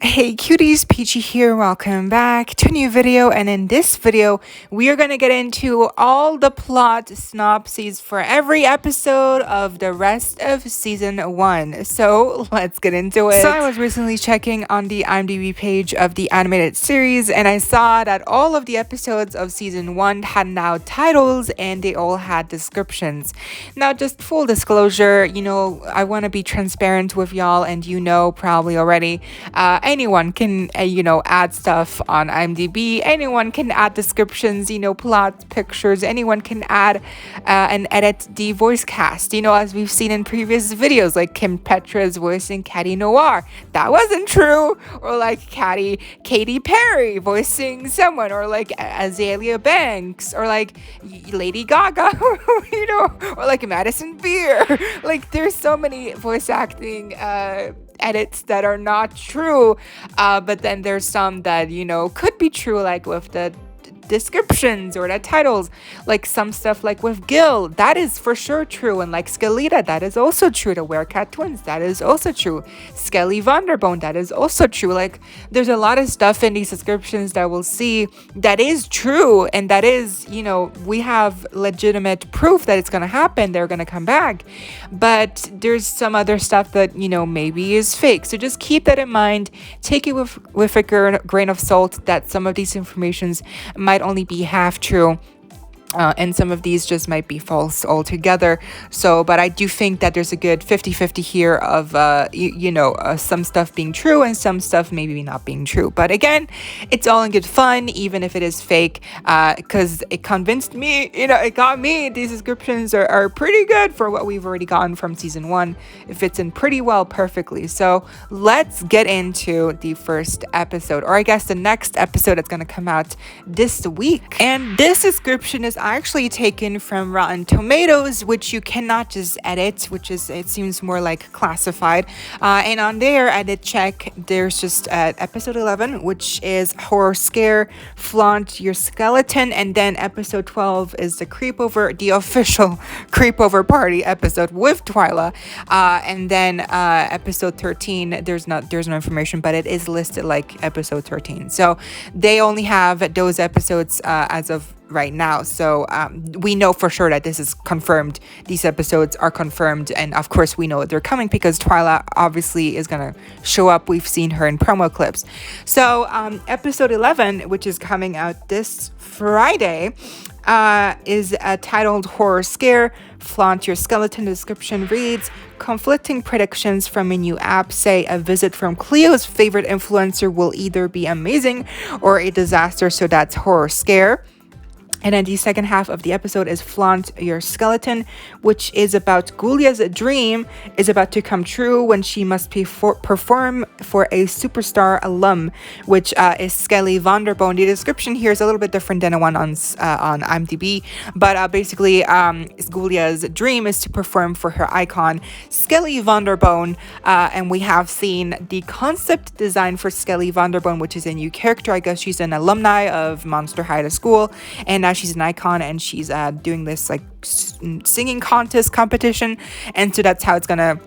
Hey cuties, PeachY here. Welcome back to a new video. And in this video, we are going to get into all the plot synopses for every episode of the rest of season 1. So let's get into it. So I was recently checking on the IMDb page of the animated series, and I saw that all of the episodes of season 1 had now titles and they all had descriptions. Now, just full disclosure, I want to be transparent with y'all, and probably already. Anyone can, add stuff on IMDb. Anyone can add descriptions, plots, pictures. Anyone can add and edit the voice cast, as we've seen in previous videos, like Kim Petra's voicing Katy Noir. That wasn't true. Or like Katy Perry voicing someone, or like Azalea Banks, or like Lady Gaga, or like Madison Beer. Like, there's so many voice acting edits that are not true, but then there's some that could be true, like with the descriptions or the titles, like some stuff like with Gil, that is for sure true, and like Skelita, that is also true. The Werecat twins, that is also true. Skelly Vonderbone, that is also true. Like, there's a lot of stuff in these descriptions that we'll see that is true, and that is, we have legitimate proof that it's gonna happen, they're gonna come back. But there's some other stuff that maybe is fake, so just keep that in mind. Take it with a grain of salt that some of these informations might only be half true, and some of these just might be false altogether. So, but I do think that there's a good 50-50 here of some stuff being true and some stuff maybe not being true. But again, it's all in good fun, even if it is fake, because it convinced me, it got me. These descriptions are pretty good for what we've already gotten from season 1. It fits in pretty well, perfectly. So let's get into the first episode, or I guess the next episode that's going to come out this week. And this description is actually taken from Rotten Tomatoes, which you cannot just edit, it seems more like classified. And on there, I did check, there's just episode 11, which is horror scare, flaunt your skeleton, and then episode 12 is the official creepover party episode with Twyla, and then episode 13, there's no information, but it is listed like episode 13. So they only have those episodes as of right now, so we know for sure that this is confirmed. These episodes are confirmed, and of course we know they're coming because Twyla obviously is gonna show up. We've seen her in promo clips. So episode 11, which is coming out this Friday, is titled Horror Scare, Flaunt Your Skeleton. The description reads: conflicting predictions from a new app say a visit from Cleo's favorite influencer will either be amazing or a disaster, so that's Horror Scare. And then the second half of the episode is Flaunt Your Skeleton, which is about Gulia's dream is about to come true when she must perform for a superstar alum, which is Skelly Vonderbone. The description here is a little bit different than the one on IMDb, but basically Gulia's dream is to perform for her icon, Skelly Vonderbone, and we have seen the concept design for Skelly Vonderbone, which is a new character. I guess she's an alumni of Monster High School, and she's an icon, and she's doing this like singing contest competition, and so that's how it's gonna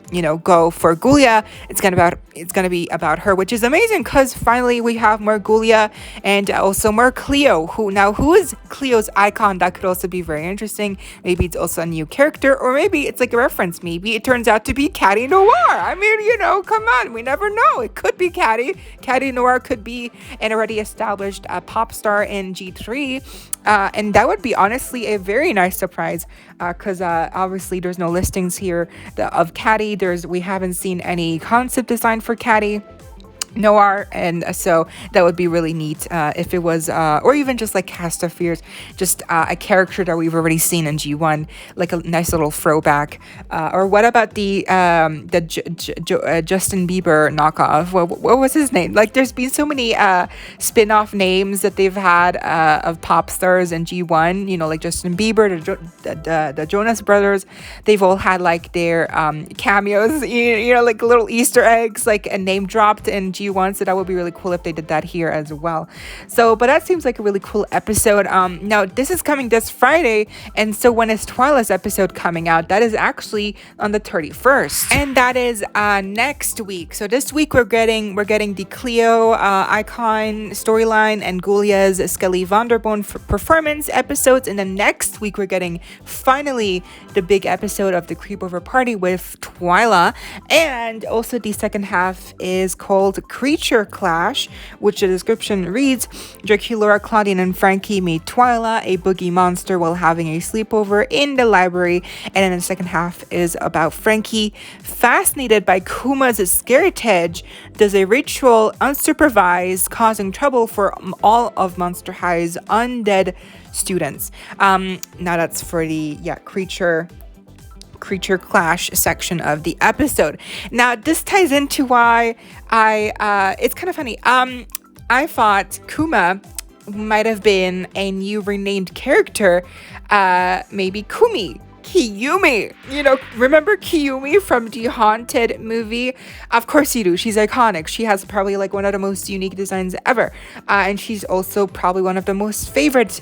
go for Gulia. It's gonna be about her, which is amazing because finally we have more Gulia and also more Cleo. Who is Cleo's icon? That could also be very interesting. Maybe it's also a new character, or maybe it's like a reference. Maybe it turns out to be Katy Noir. I mean, come on, we never know. It could be Katy Noir could be an already established pop star in G3, and that would be honestly a very nice surprise, because obviously there's no listings here of Katy. We haven't seen any concept design for Katy Noir, and so that would be really neat if it was or even just like cast of fears, just a character that we've already seen in G1, like a nice little throwback. Or what about the Justin Bieber knockoff? What was his name? Like, there's been so many spin-off names that they've had of pop stars in G1, like Justin Bieber, the Jonas Brothers. They've all had like their cameos, like little Easter eggs, like a name dropped in G1 PeachY one, so that would be really cool if they did that here as well. So, but that seems like a really cool episode. Now this is coming this Friday, and so when is Twyla's episode coming out? That is actually on the 31st, and that is next week. So this week we're getting the Cleo icon storyline and Gulia's Skelly Vonderbone performance episodes, and then next week we're getting finally the big episode of the Creepover Party with Twyla, and also the second half is called Creature Clash, which the description reads: Dracula, Laura, Claudine, and Frankie meet Twyla, a boogie monster, while having a sleepover in the library. And then the second half is about Frankie, fascinated by Kuma's scaretage, does a ritual unsupervised, causing trouble for all of Monster High's undead students. Now that's for the creature clash section of the episode. Now this ties into why it's kind of funny. I thought Kuma might have been a new renamed character, maybe Kiyumi. You know, remember Kiyumi from the Haunted movie? Of course you do. She's iconic. She has probably like one of the most unique designs ever. And she's also probably one of the most favorite,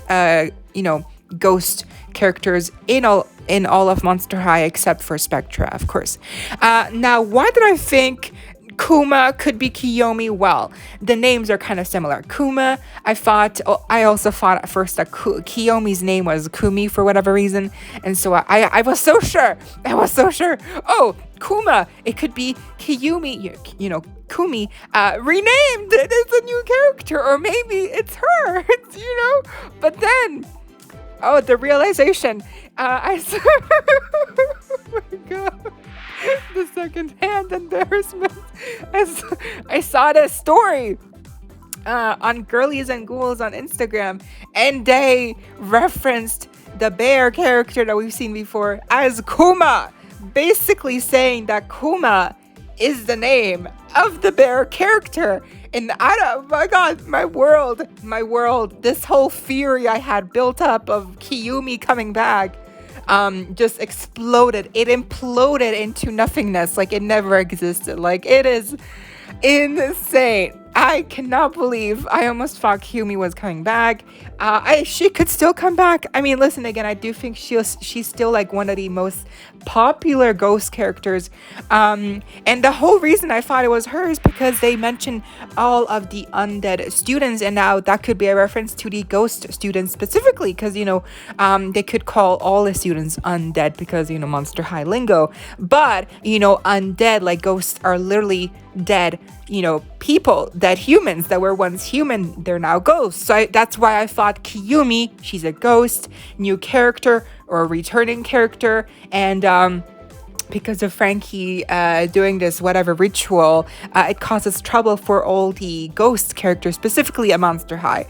ghost characters in all of Monster High, except for Spectra, of course. Now, why did I think Kuma could be Kiyomi? Well, the names are kind of similar. Kuma, I also thought at first that Kiyomi's name was Kumi for whatever reason, and so I was so sure. Oh, Kuma, it could be Kiyumi, Kumi, renamed. It's a new character, or maybe it's her. But then, the realization. Oh my god. The second-hand embarrassment. I saw this story on Girlies and Ghouls on Instagram, and they referenced the bear character that we've seen before as Kuma, basically saying that Kuma is the name of the bear character. And my god, my world, this whole theory I had built up of Kiyumi coming back just exploded. It imploded into nothingness, like it never existed. Like, it is insane. I cannot believe I almost thought Kiyumi was coming back. She could still come back. I mean, listen, again, I do think she's still like one of the most popular ghost characters. And the whole reason I thought it was her is because they mentioned all of the undead students, and now that could be a reference to the ghost students specifically, because they could call all the students undead because Monster High lingo, but undead, like ghosts are literally dead people, dead humans that were once human, they're now ghosts. So that's why I thought Kiyumi, she's a ghost, new character or a returning character, and because of Frankie doing this whatever ritual, it causes trouble for all the ghost characters, specifically at Monster High.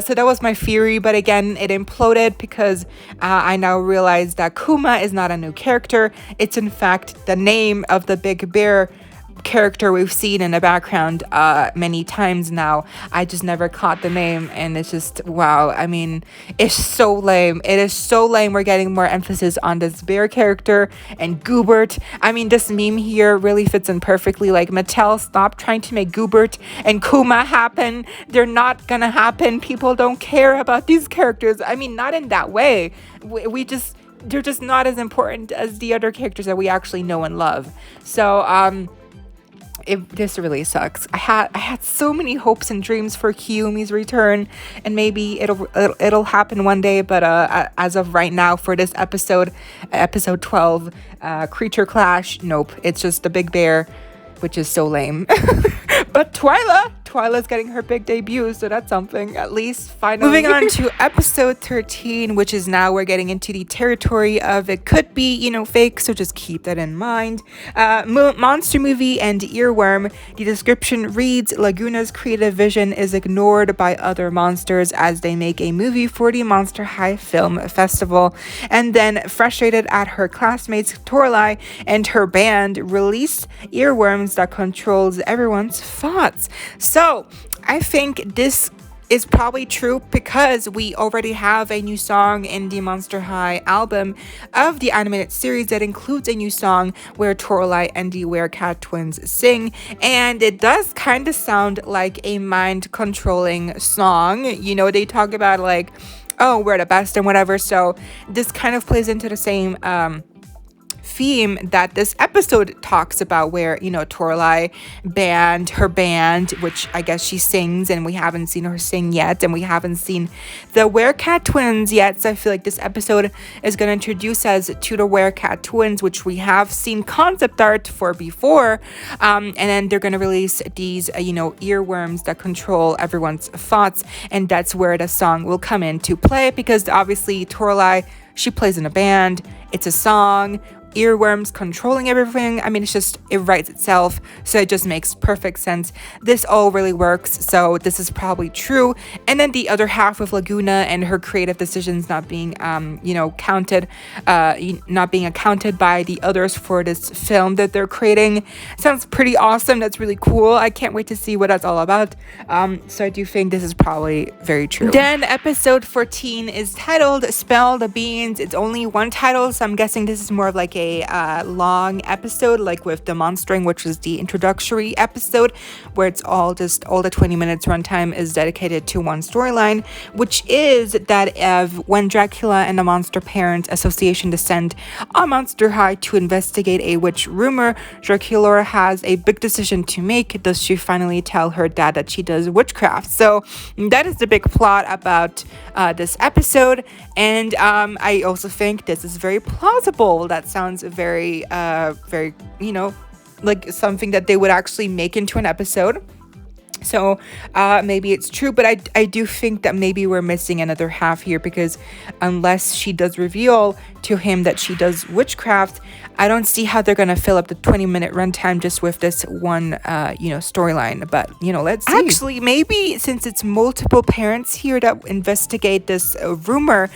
So that was my theory, but again, it imploded because I now realize that Kuma is not a new character. It's in fact the name of the big bear character we've seen in the background many times now. I just never caught the name, and it's just, wow. I mean, it's so lame. It is so lame. We're getting more emphasis on this bear character and Goobert. I mean, this meme here really fits in perfectly. Like, Mattel, stop trying to make Goobert and Kuma happen. They're not gonna happen. People don't care about these characters. I mean, not in that way. They're just not as important as the other characters that we actually know and love. So this really sucks. I had so many hopes and dreams for Kiyumi's return, and maybe it'll happen one day, but as of right now, for this episode 12, Creature Clash, nope. It's just the big bear, which is so lame. But Twyla's getting her big debut, so that's something, at least, finally. Moving on to episode 13, which is now we're getting into the territory of it could be, fake, so just keep that in mind. Monster movie and earworm. The description reads: Laguna's creative vision is ignored by other monsters as they make a movie for the Monster High Film Festival. And then, frustrated at her classmates Torlai and her band, release earworms that controls everyone's thoughts. So I think this is probably true because we already have a new song in the Monster High album of the animated series that includes a new song where Toralei and the Werecat twins sing, and it does kind of sound like a mind-controlling song. You know, they talk about like, oh, we're the best and whatever, so this kind of plays into the same theme that this episode talks about, where, you know, Toralei banned her band, which I guess she sings, and we haven't seen her sing yet, and we haven't seen the Werecat twins yet, so I feel like this episode is going to introduce us to the Werecat twins, which we have seen concept art for before, and then they're going to release these you know, earworms that control everyone's thoughts, and that's where the song will come into play, because obviously Toralei, she plays in a band, it's a song, earworms controlling everything. I mean, it writes itself, so it just makes perfect sense. This all really works, so this is probably true. And then the other half with Laguna and her creative decisions not being you know, not being accounted by the others for this film that they're creating sounds pretty awesome. That's really cool. I can't wait to see what that's all about. So I do think this is probably very true. Then episode 14 is titled Spell the Beans. It's only one title, so I'm guessing this is more of like a long episode, like with Demonstering, which is the introductory episode, where it's all the 20 minutes runtime is dedicated to one storyline, which is that when Dracula and the Monster Parent Association descend on Monster High to investigate a witch rumor, Dracula has a big decision to make. Does she finally tell her dad that she does witchcraft? So that is the big plot about this episode, and I also think this is very plausible. That sounds very, you know, like something that they would actually make into an episode. So maybe it's true, but I do think that maybe we're missing another half here, because unless she does reveal to him that she does witchcraft, I don't see how they're gonna fill up the 20-minute runtime just with this one you know, storyline. But you know, let's see. Actually, maybe since it's multiple parents here that investigate this rumor,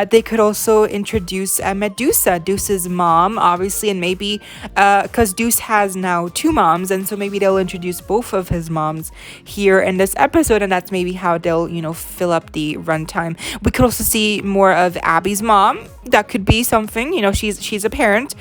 they could also introduce Medusa, Deuce's mom, obviously, and maybe because Deuce has now two moms, and so maybe they'll introduce both of his moms here in this episode, and that's maybe how they'll, you know, fill up the runtime. We could also see more of Abby's mom. That could be something, you know, she's a parent,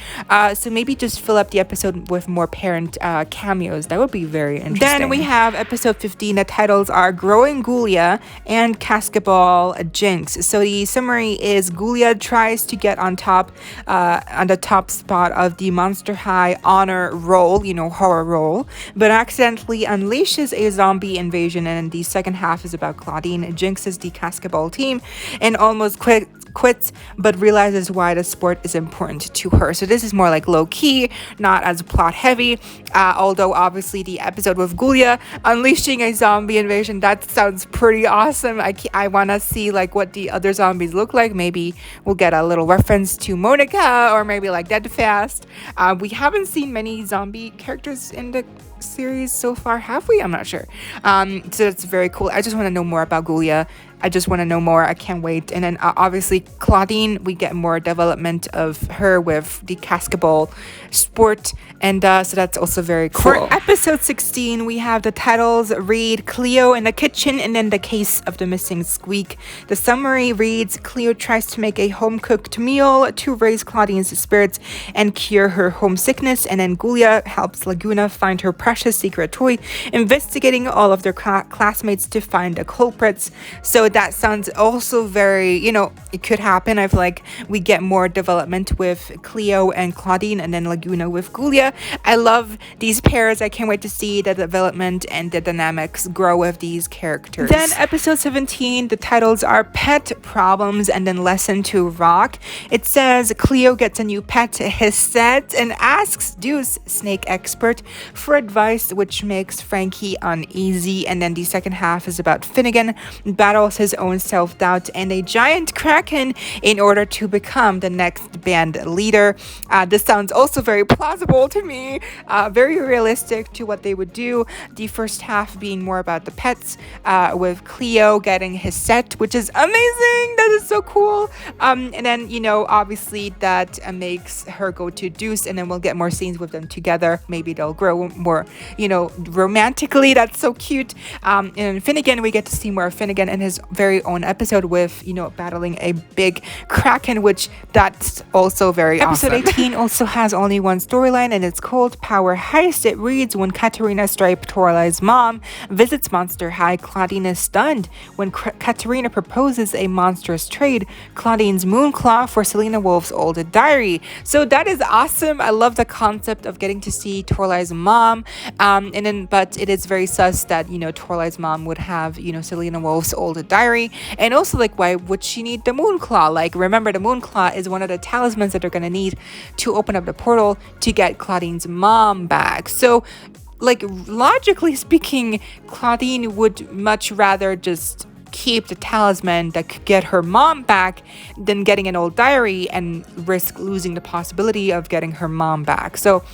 so maybe just fill up the episode with more parent cameos. That would be very interesting. Then we have episode 15. The titles are Growing Ghoulia and Basketball Jinx. So the summary is Ghoulia tries to get on the top spot of the Monster High honor roll, you know, horror roll, but accidentally unleashes a zombie invasion, and the second half is about Claudine jinxes the basketball team and almost quits, but realizes why the sport is important to her. So this is more like low-key, not as plot-heavy, although obviously the episode with Ghoulia unleashing a zombie invasion, that sounds pretty awesome. I want to see like what the other zombies look like. Maybe we'll get a little reference to Monica, or maybe like Deadfast. We haven't seen many zombie characters in the series so far, have we? I'm not sure. So it's very cool. I just want to know more about Ghoulia. I just want to know more. I can't wait. And then obviously Claudine, we get more development of her with the basketball sport, and so that's also very cool. For episode 16, we have the titles read Cleo in the kitchen and then the case of the missing squeak. The summary reads Cleo tries to make a home-cooked meal to raise Claudine's spirits and cure her homesickness, and then Ghoulia helps Laguna find her precious secret toy, investigating all of their classmates to find the culprits. So that sounds also very, you know, it could happen. I feel like we get more development with Cleo and Claudine, and then Laguna with Ghoulia. I love these pairs. I can't wait to see the development and the dynamics grow with these characters. Then episode 17, the titles are Pet Problems and then Lesson to Rock. It says Cleo gets a new pet, Hissette, and asks Deuce, snake expert, for advice, which makes Frankie uneasy. And then the second half is about Finnegan, battle battles his own self-doubt and a giant kraken in order to become the next band leader. This sounds also very plausible to me, very realistic to what they would do. The first half being more about the pets, with Cleo getting his set, which is amazing. That is so cool. And then, obviously that makes her go to Deuce, and then we'll get more scenes with them together. Maybe they'll grow more, romantically. That's so cute. And Finnegan, we get to see more of Finnegan in his very own episode with, battling a big kraken, which that's also very awesome. Episode 18 also has only one storyline, and it's called Power Heist. It reads, when Katerina Stripe, Toralai's mom, visits Monster High, Claudine is stunned. When Katerina proposes a monstrous trade, Claudine's Moonclaw for Selena Wolf's old diary. So that is awesome. I love the concept of getting to see Toralai's mom. But it is very sus that, Toralai's mom would have, Selena Wolf's old diary. And also, why would she need the Moonclaw? Remember, the Moonclaw is one of the talismans that they're going to need to open up the portal to get Claudine's mom back. So, logically speaking, Claudine would much rather just keep the talisman that could get her mom back than getting an old diary and risk losing the possibility of getting her mom back. So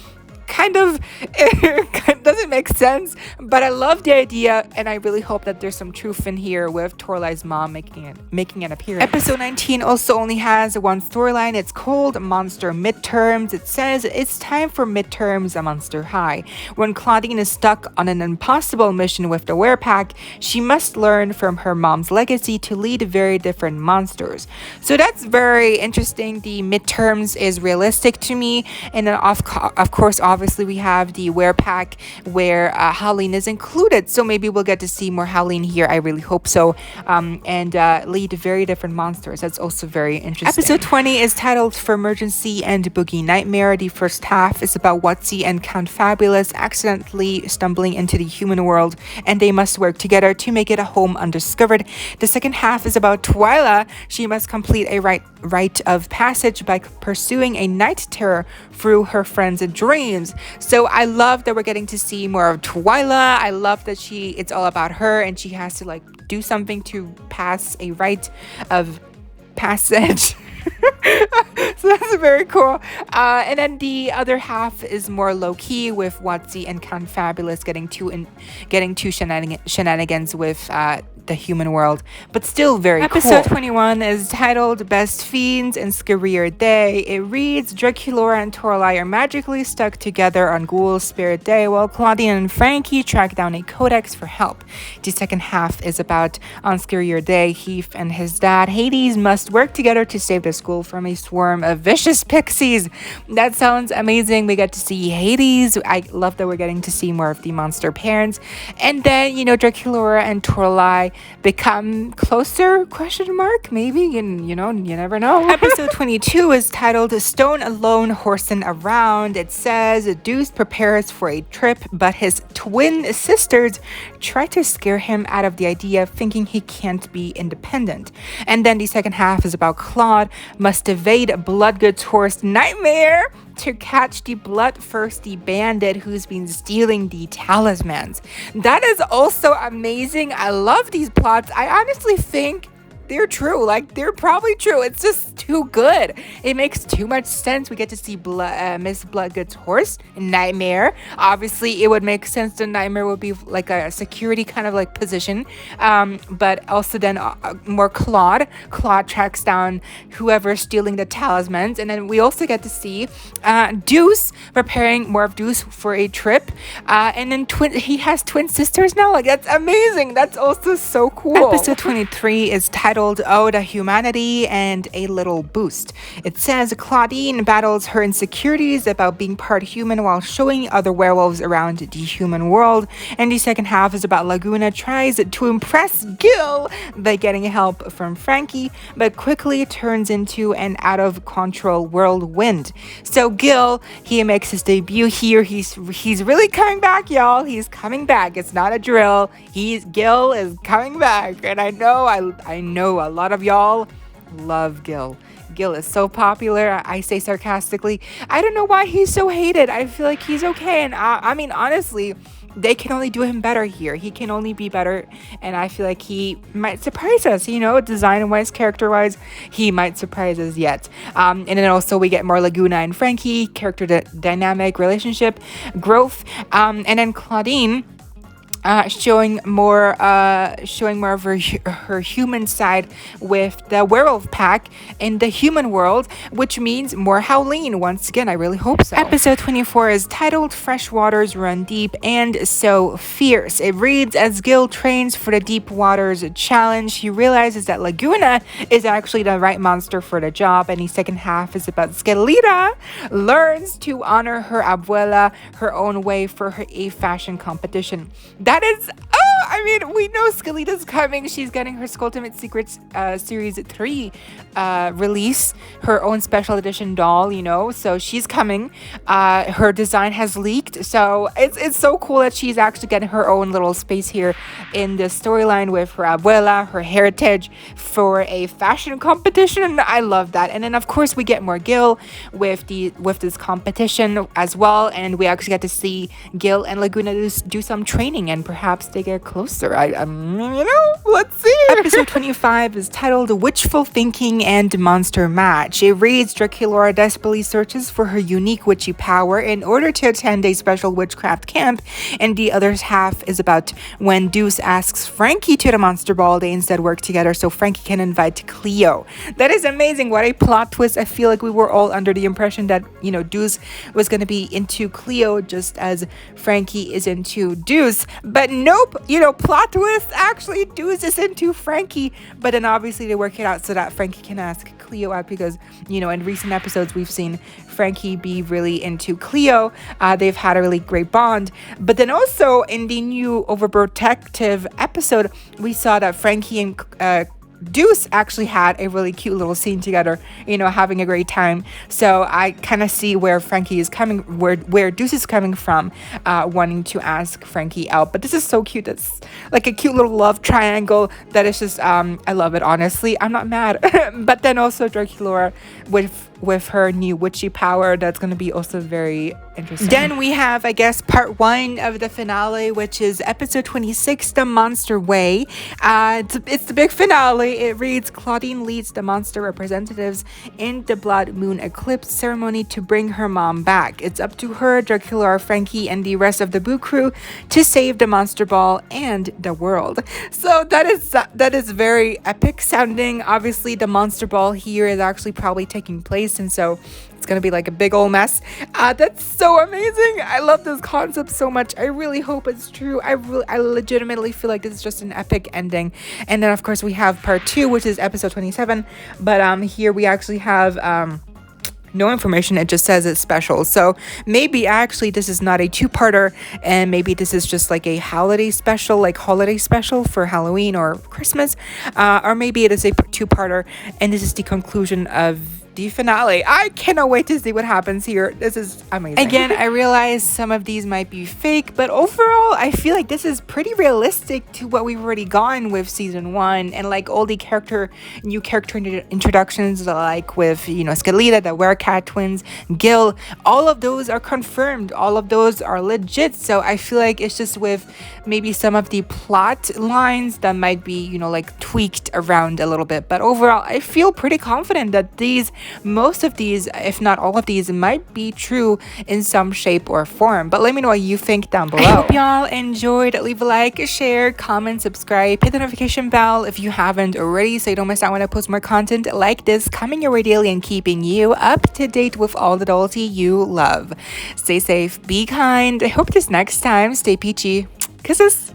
kind of it doesn't make sense, but I love the idea, and I really hope that there's some truth in here with Toralai's mom making an appearance. Episode 19 also only has one storyline. It's called Monster Midterms. It says it's time for midterms at Monster High. When Claudine is stuck on an impossible mission with the Werepack, she must learn from her mom's legacy to lead very different monsters. So that's very interesting. The midterms is realistic to me, and then of course, obviously we have the Werepack where Howleen is included, so maybe we'll get to see more Howleen here. I really hope so. And lead very different monsters. That's also very interesting. Episode 20 is titled For Emergency and Boogie Nightmare. The first half is about Watsy and Count Fabulous accidentally stumbling into the human world, and they must work together to make it a home undiscovered. The second half is about Twyla. She must complete a rite of passage by pursuing a night terror through her friends' dreams. So I love that we're getting to see more of Twyla. I love that it's all about her, and she has to do something to pass a rite of passage. So that's very cool. And then the other half is more low-key with Watsy and Count Fabulous getting to shenanigans with the human world, but still very cool. Episode 21 is titled Best Fiends and Scarier Day. It reads, Draculaura and Toralai are magically stuck together on Ghoul's Spirit Day while Claudine and Frankie track down a codex for help. The second half is about on Scarier Day, Heath and his dad Hades must work together to save the school from a swarm of vicious pixies. That sounds amazing. We get to see Hades. I love that we're getting to see more of the monster parents. And then, Draculaura and Toralai become closer, ? Maybe, you never know. Episode 22 is titled Stone Alone Horsing Around. It says Deuce prepares for a trip, but his twin sisters try to scare him out of the idea, thinking he can't be independent. And then the second half is about Claude must evade Bloodgood's horse Nightmare to catch the bloodthirsty bandit who's been stealing the talismans. That is also amazing. I love these plots. I honestly think they're true. They're probably true. It's just too good. It makes too much sense. We get to see Miss Bloodgood's horse, Nightmare. Obviously, it would make sense that Nightmare would be a security kind of position. But also then more Claude. Claude tracks down whoever's stealing the talismans. And then we also get to see Deuce preparing more of Deuce for a trip. And then he has twin sisters now. That's amazing. That's also so cool. Episode 23 is titled Ode to Humanity and a Little Boost. It says Claudine battles her insecurities about being part human while showing other werewolves around the human world. And the second half is about Laguna tries to impress Gil by getting help from Frankie, but quickly turns into an out-of-control whirlwind. So Gil, he makes his debut here. He's really coming back, y'all. He's coming back. It's not a drill. Gil is coming back. And I know a lot of y'all love Gil. Gil is so popular. I say sarcastically. I don't know why he's so hated. I feel like he's okay. And I mean, honestly, they can only do him better here. He can only be better, and I feel like he might surprise us, design-wise, character-wise, he might surprise us yet. And then also we get more Laguna and Frankie, character dynamic, relationship, growth, and then Claudine, showing more of her human side with the werewolf pack in the human world, which means more Howleen. Once again, I really hope so. Episode 24 is titled Fresh Waters Run Deep and So Fierce. It reads, as Gil trains for the Deep Waters Challenge, he realizes that Laguna is actually the right monster for the job, and the second half is about Escalita learns to honor her abuela her own way for a fashion competition. That is, we know Scalita's coming. She's getting her Skulltimate Secrets Series 3 release, her own special edition doll, so she's coming. Her design has leaked, so it's so cool that she's actually getting her own little space here in the storyline with her abuela, her heritage for a fashion competition. I love that. And then of course we get more Gil with this competition as well, and we actually get to see Gil and Laguna do some training, and perhaps they get closer. Let's see. Episode 25 is titled Witchful Thinking and Monster Match. It reads, Draculaura desperately searches for her unique witchy power in order to attend a special witchcraft camp, and the other half is about when Deuce asks Frankie to the monster ball. They instead work together so Frankie can invite Cleo. That is amazing. What a plot twist. I feel like we were all under the impression that, Deuce was going to be into Cleo just as Frankie is into Deuce, but nope, plot twist, actually Deuce is into Frankie, but then obviously they work it out so that Frankie can ask Cleo out, because in recent episodes we've seen Frankie be really into Cleo. They've had a really great bond, but then also in the new overprotective episode we saw that Frankie and Deuce actually had a really cute little scene together, having a great time. So I kind of see where Frankie is coming, where Deuce is coming from, wanting to ask Frankie out. But this is so cute. It's like a cute little love triangle that is just, I love it, honestly. I'm not mad. But then also Draculaura with her new witchy power, that's going to be also very interesting. Then we have, I guess, part 1 of the finale, which is episode 26, The Monster Way. It's the big finale. It reads, Claudine leads the monster representatives in the Blood Moon Eclipse ceremony to bring her mom back. It's up to her, Draculaura, Frankie, and the rest of the Boo crew to save the monster ball and the world. So that is very epic sounding. Obviously, the monster ball here is actually probably taking place, and so it's gonna be like a big old mess. That's so amazing. I love this concept so much. I really hope it's true. I legitimately feel like this is just an epic ending. And then of course we have part 2, which is episode 27, but here we actually have no information. It just says it's special. So maybe actually this is not a 2-parter, and maybe this is just like a holiday special for Halloween or Christmas, or maybe it is a 2-parter and this is the conclusion of the finale. I cannot wait to see what happens here. This is amazing. Again, I realize some of these might be fake, but overall I feel like this is pretty realistic to what we've already gotten with season 1, and like all the new character introductions, like with Scalita, the Werecat twins, Gil, all of those are confirmed, all of those are legit. So I feel like it's just with maybe some of the plot lines that might be tweaked around a little bit, but overall I feel pretty confident that most of these, if not all of these, might be true in some shape or form. But let me know what you think down below. I hope y'all enjoyed. Leave a like, share, comment, subscribe, hit the notification bell if you haven't already so you don't miss out when I post more content like this, coming your way daily and keeping you up to date with all the adulty you love. Stay safe, be kind. I hope this next time, stay peachy. Kisses.